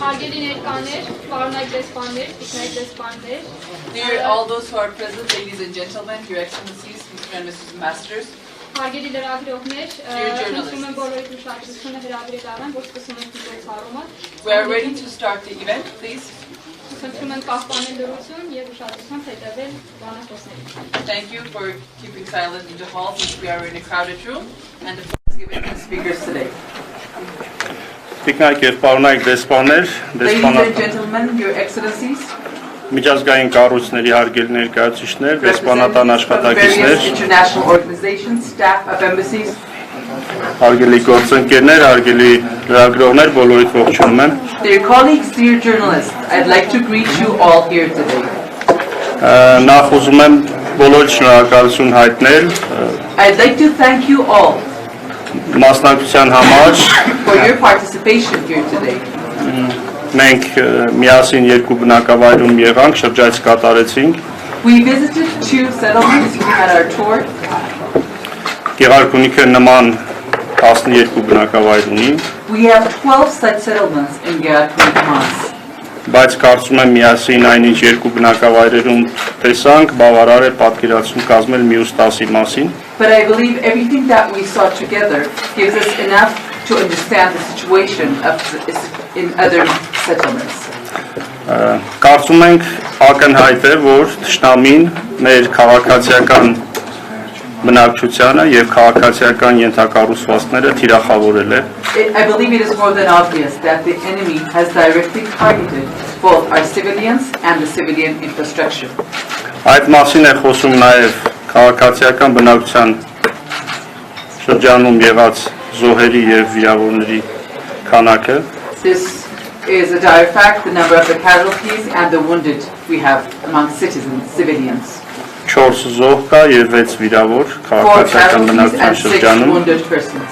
Հարգելի ներկաներ, պարոնայք դեսպաններ, տիկնայք դեսպաններ, Dear all those who are present, ladies and gentlemen, your excellencies, Mr. and Mrs. Masters, հարգելի լրագրողներ, խնդրում եմ բոլորի ուշադրությունը հրավիրեք առան, որ սկսում ենք միջոցառումը։ we are ready to start the event, please. Խնդրում եմ պաշտպանել լրություն եւ ուշադրությամբ հետևել բանախոսներին։ Thank you for keeping silent in the hall since we are in a crowded room, and the floor is given to the speakers today. Տիկնայք եւ պարոնայք դեսպաններ, Ladies and gentlemen, your excellencies, միջազգային կառույցների հարգելի ներկայացուցիչներ, դեսպանատան various աշխատակիցներ, international organizations, staff of embassies, հարգելի գործընկերներ, հարգելի լրագրողներ, բոլորիդ ողջունում եմ։ dear colleagues, dear journalists, I'd like to greet you all here today. Նախ ուզում եմ բոլորիդ շնորհակալություն հայտնել I'd like to thank you all մասնակցության համար։ for your participation here today. Մենք միասին երկու բնակավայրում եղանք, շրջայց կատարեցինք։ We visited two settlements. We had our tour. Գեղարքունիքը նման 12 բնակավայր ունի, We have 12 such settlements in Kaykum. բայց կարծում եմ միասին այնինչ երկու բնակավայրերում տեսանք, բավարար է պատկերացում կազմել մյուս 10-ի մասին։ But I believe everything that we saw together gives us enough to understand the situation in other settlements. Կարծում ենք ակնհայտ է, որ թշնամին մեր քաղաքացիական բնակչությանը եւ քաղաքացիական ենթակառուցվածքները թիրախավորել է։ I believe it is more than obvious that the enemy has directly targeted both our civilians and the civilian infrastructure. Այդ մասին է խոսում նաեւ քաղաքացիական բնակչության շրջանում եղած զոհերի եւ վիրավորների քանակը։ This is a dire fact, the number of the casualties and the wounded we have among citizens, civilians. 4 զոհ կա եւ 6 վիրավոր 4 քաղաքացիական casualties բնակչության and 6 շրջանում։ wounded persons.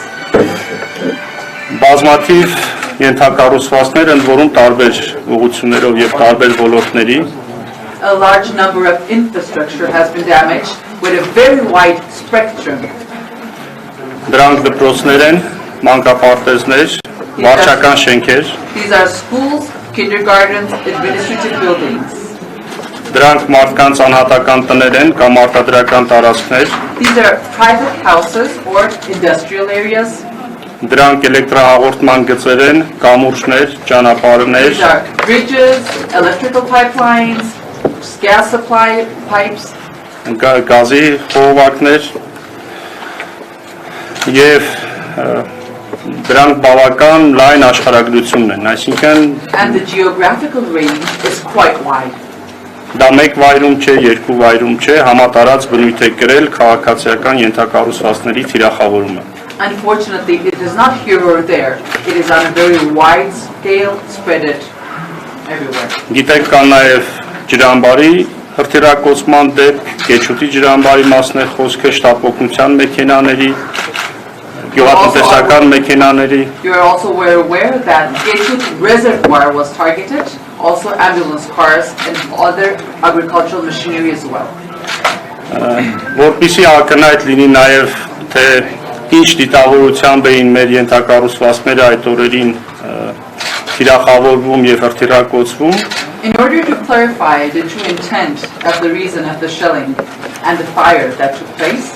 Բազմաթիվ ենթակառուցվածքներ ընդ որում տարբեր ուղղություններով եւ տարբեր ոլորտների A large number of infrastructure has been damaged with a very wide spectrum. Դրանք դպրոցներ են, մանկապարտեզներ, վարչական շենքեր, These are schools, kindergartens, administrative buildings. դրանք մարդկանց անհատական տներ են կամ արտադրական տարածքներ, These are private houses or industrial areas. դրանք էլեկտրահաղորդման գծեր են, կամուրջներ, ճանապարհներ, These are bridges, electrical pipelines, gas supply pipes, գազի խողովակներ եւ դրանք բավական լայն աշխարհագրությունն են, այսինքն and the geographical range is quite wide. դա մեկ վայրում չէ, երկու վայրում չէ, համատարած բնույթ է կրել քաղաքացիական ենթակառուցվածքների թիրախավորումը։ Unfortunately, it is not here or there. It is on a very wide scale, spread it everywhere. Գիտեք կան նաև ջրամբարի հրթիռակոծման դեպք, Կեչուտի ջրամբարի մասն է խոսքը, շտապօգնության մեքենաների, գյուղատնտեսական մեքենաների։ You are also aware that Kechut reservoir was targeted, also ambulance cars and other agricultural machinery as well. Որպեսզի ակնհայտ լինի նաև թե ինչ դիտավորությամբ էին մեր ենթակառուցվածքները այդ օրերին թիրախավորվում եւ հրթիռակոծվում, In order to clarify the true intent of the reason of the shelling and the fire that took place,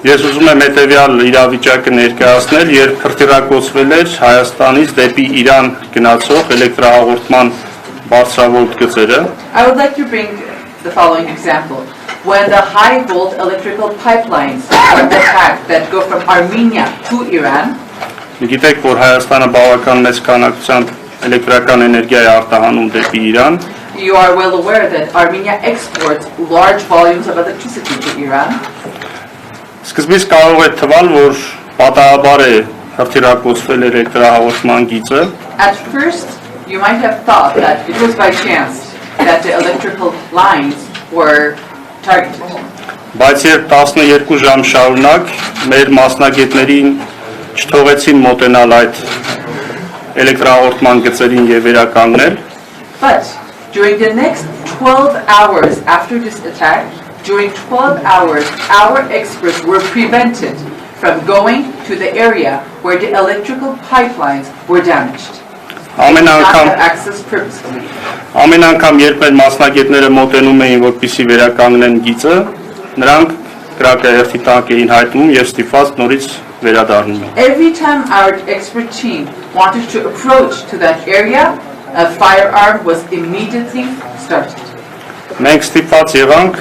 ես ուզում եմ հետեւյալ իրավիճակը ներկայացնել, երբ հրթիռակոծվել էր Հայաստանից դեպի Իրան գնացող էլեկտրահաղորդման բարձրոլտ գծերը, I would like to bring the following example. When the high volt electrical pipelines were attacked that go from Armenia to Iran, գիտեք, որ Հայաստանը բավական մեծ քանակությամբ էլեկտրական էներգիա է արտահանում դեպի Իրան, you are well aware that Armenia exports large volumes of electricity to Iran. Սկզբից կարող է թվալ, որ պատահաբար է հրթիռակոծվել էլեկտրահաղորդման գիծը, At first, you might have thought that it was by chance that the electrical lines were targeted. բայց երբ 12 ժամ շարունակ մեր մասնագետներին չթողեցին մոտենալ այդ էլեկտրահաղորդման գծերին եւ վերականգնել, But during the next 12 hours after this attack, during 12 hours, our experts were prevented from going to the area where the electrical pipelines were damaged. They did not have access purposefully. Ամեն անգամ երբ մեր մասնագետները մոտենում էին, որպեսզի վերականգնեն գիծը, նրանք կրակահերթի տակ էին հայտնում եւ ստիպված նորից վերադառնում էին։ Every time our expert team wanted to approach to that area, a firearm was immediately started. Մենք ստիպված եղանք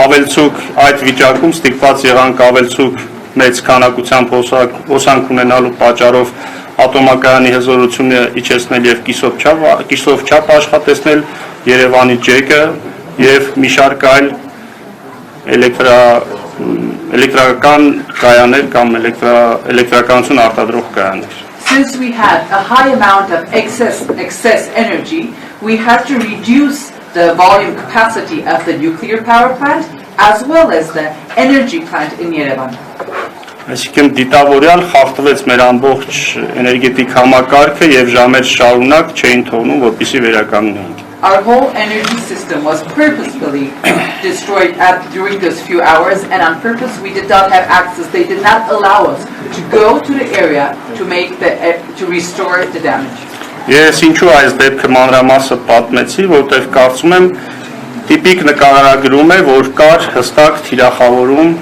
ավելցուկ այդ վիճակում ստիպված եղանք ավելցուկ մեծ քանակությամբ հոսանք ունենալու պատճառով ատոմակայանի հզորությունը իջեցնել եւ կիսով չափ աշխատեցնել Երևանի ջեկը եւ մի շարք այլ էլեկտրական կայաններ կամ էլեկտրականություն արտադրող կայաններ։ Since we had a high amount of excess energy, we had to reduce the volume capacity of the nuclear power plant as well as the energy plant in Yerevan. Այսինքն դիտավորյալ խախտվեց մեր ամբողջ էներգետիկ համակարգը եւ ժամեր շարունակ չէին թողնում, որպեսզի վերականգնեինք։ Our whole energy system was purposefully destroyed during those few hours, and on purpose we did not have access. They did not allow us to go to the area to restore the damage. Ես ինչու այս դեպքը մանրամասը պատմեցի, որտեղ կարծում եմ տիպիկ նկարագրում է, որ կար հստակ թիրախավորում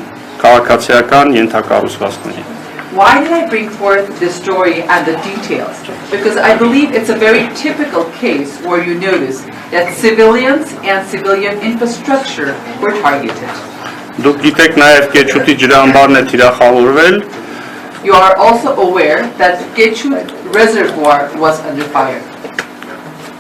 քաղաքացիական ենթակառուցվածքների։ Why did I bring forth this story and the details? Because I believe it's a very typical case where you notice that civilians and civilian infrastructure were targeted. Դուք գիտեք նաև Կեչուտի ջրամբարն է թիրախավորվել։ You are also aware that Kechut reservoir was under fire.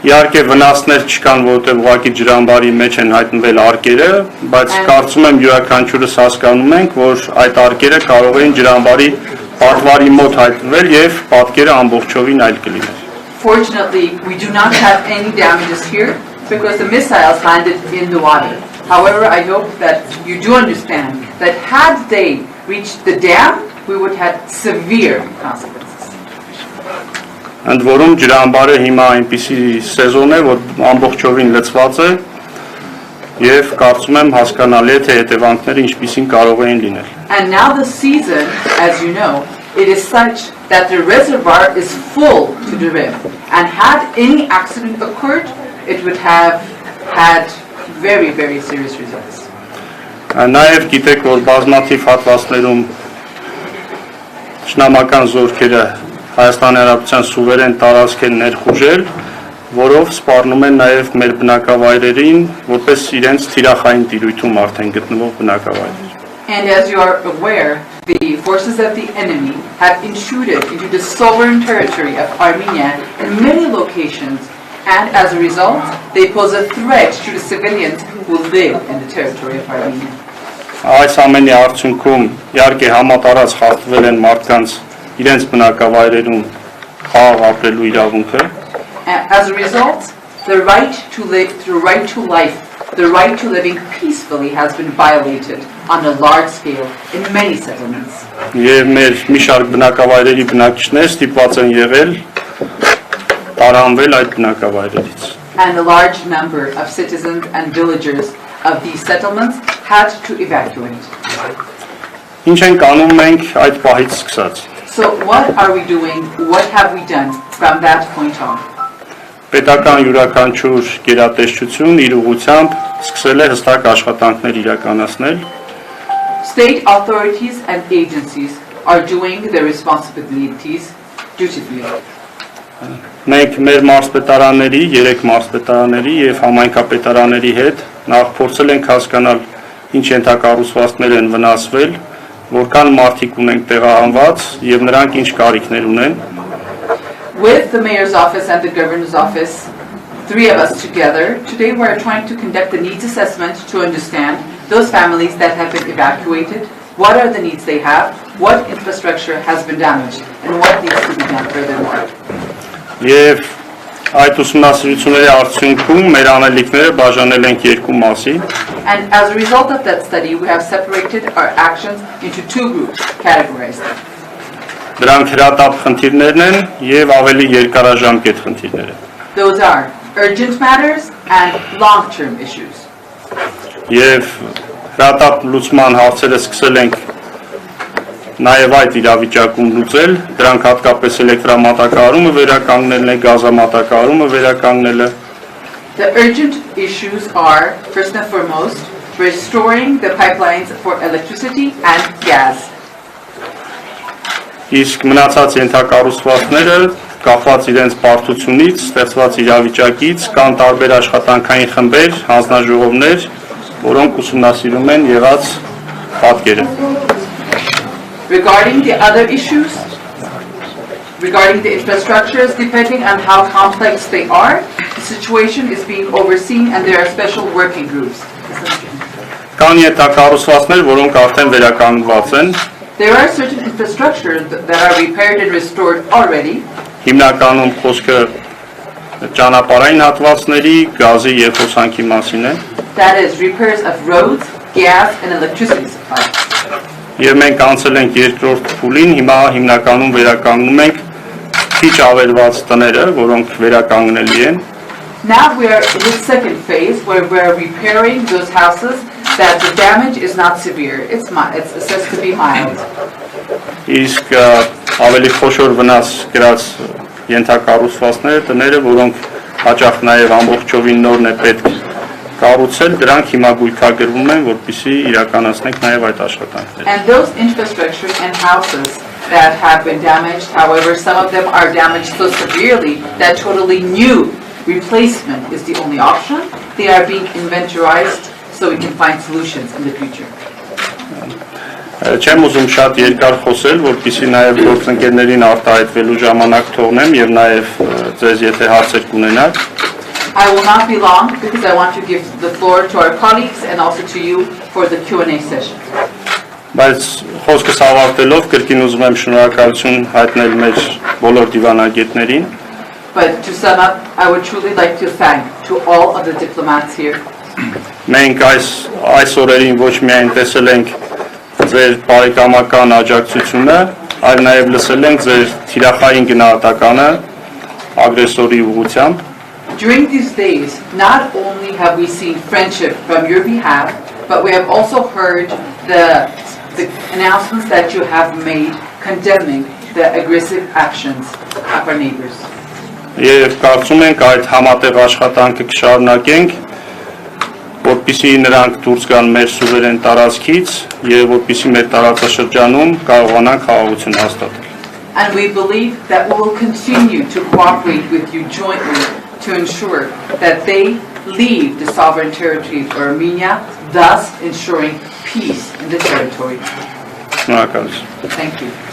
Իհարկե վնասներ չկան, որովհետև ուղղակի ջրամբարի մեջ են հայտնվել արկերը, բայց կարծում եմ յուրաքանչյուրս հասկանում ենք, որ այդ արկերը կարող էին ջրամբարի պատվարի մոտ հայտնվել եւ պատկերը ամբողջովին այլ կլիներ։ Fortunately, we do not have any damages here because the missiles landed in the water. However, I hope that you do understand that had they reached the dam, we would have severe consequences. Ընդ որում ջրամբարը հիմա այնպիսի սեզոն է, որ ամբողջովին լցված է եւ կարծում եմ հասկանալի է թե հետևանքները ինչպիսին կարող էին լինել։ And now the season, as you know, it is such that the reservoir is full to the rim, and had any accident occurred, it would have had very, very serious results. Նաեւ գիտեք, որ բազմաթիվ հատվածներում թշնամական զորքերը Հայաստանի Հանրապետության սուվերեն տարածք են ներխուժել, որով սպառնում են նաև մեր բնակավայրերին, որպես իրենց թիրախային տիրույթում արդեն գտնվող բնակավայրեր։ And as you are aware, the forces of the enemy have intruded into the sovereign territory of Armenia in many locations, and as a result, they pose a threat to the civilians who live in the territory of Armenia. Այս ամենի արդյունքում իհարկե համատարած խախտվել են մարդկանց իրենց բնակավայրերում խաղաղ ապրելու իրավունքը։ As a result, the right to live, the right to life, the right to living peacefully has been violated on a large scale in many settlements. Եվ մեր մի շարք բնակավայրերի բնակիչներ ստիպված են եղել տարանվել այդ բնակավայրերից։ And a large number of citizens and villagers of these settlements had to evacuate. Ինչ ենք անում մենք այդ պահից սկսած։ So what are we doing? What have we done from that point on? Պետական յուրաքանչյուր գերատեսչություն իր ուղղությամբ սկսել է հստակ աշխատանքներ իրականացնել։ State authorities and agencies are doing their responsibilities dutifully. Մենք մեր մարզպետարանների, 3 մարզպետարանների եւ համայնքապետարանների հետ նախ փորձել ենք հասկանալ ինչ ենթակառուցվածքներ են վնասվել, որքան մարդիկ ունենք տեղահանված եւ նրանք ինչ կարիքներ ունեն։ With the mayor's office and the governor's office, 3 of us together, today we are trying to conduct the needs assessment to understand those families that have been evacuated, what are the needs they have, what infrastructure has been damaged, and what needs to be done furthermore. Եվ այդ ուսումնասիրությունների արդյունքում մեր անելիքները բաժանել ենք 2 մասի։ And as a result of that study, we have separated our actions into 2 groups, categorized them. Դրանք հրատապ խնդիրներն են եւ ավելի երկարաժամկետ խնդիրները։ Those are urgent matters and long-term issues. Եվ հրատապ լուծման հարցերը սկսել ենք նաև այդ իրավիճակում լուծել, դրանք հատկապես էլեկտրամատակարարումը վերականգնելն է, գազամատակարարումը վերականգնելը։ The urgent issues are, first and foremost, restoring the pipelines for electricity and gas. Իսկ մնացած ենթակառուցվածքները կախված իրենց բարդությունից, ստեղծված իրավիճակից, կան տարբեր աշխատանքային խմբեր, հանձնաժողովներ, որոնք ուսումնասիրում են եղած պատկերը։ Regarding the other issues, regarding the infrastructures, depending on how complex they are, the situation is being overseen and there are special working groups. Կան ենթակառուցվածքներ, որոնք արդեն վերականգնված են։ There are certain infrastructures that are repaired and restored already. Հիմնականում խոսքը ճանապարհային հատվածների, գազի եւ հոսանքի մասին է։ That is repairs of roads, gas and electricity supply. Եվ մենք անցել ենք երկրորդ փուլին, հիմա հիմնականում վերականգնում ենք քիչ ավերված տները, որոնք վերականգնելի են։ Now we are in the second phase where we are repairing those houses that the damage is not severe. It's assessed to be mild. Իսկ ավելի խոշոր վնաս գրած ենթակառուցվածքները, տները, որոնք հաճախ նաև ամբողջովին նորն է պետք կառուցել, դրանք հիմա գույքագրվում են, որպեսզի իրականացնենք նաև այդ աշխատանքները։ And those infrastructures and houses that have been damaged, however, some of them are damaged so severely that totally new replacement is the only option. They are being inventorized so we can find solutions in the future. Չեմ ուզում շատ երկար խոսել, որպեսզի նաև գործընկերներին արտահայտվելու ժամանակ թողնեմ եւ նաև ձեզ եթե հարցեր կունենաք։ I will not be long because I want to give the floor to our colleagues and also to you for the Q&A session. Բայց խոսքս ավարտելով կրկին ուզում եմ շնորհակալություն հայտնել մեր բոլոր դիվանագետներին։ But to sum up, I would truly like to thank to all of the diplomats here. Մենք այս օրերին ոչ միայն տեսել ենք ձեր բարեկամական աջակցությունը, այլ նաև լսել ենք ձեր թիրախային գնահատականը ագրեսորի ուղղությամբ։ During these days, not only have we seen friendship from your behalf, but we have also heard the announcements that you have made condemning the aggressive actions of our neighbors. Եվ կարծում ենք այդ համատեղ աշխատանքը կշարունակենք, որպեսզի նրանք դուրս գան մեր սուվերեն տարածքից եւ որպեսզի մեր տարածաշրջանում կարողանան խաղաղություն հաստատել։ And we believe that we will continue to cooperate with you jointly to ensure that they leave the sovereign territory of Armenia, thus ensuring peace in the territory. Շնորհակալություն։ Thank you.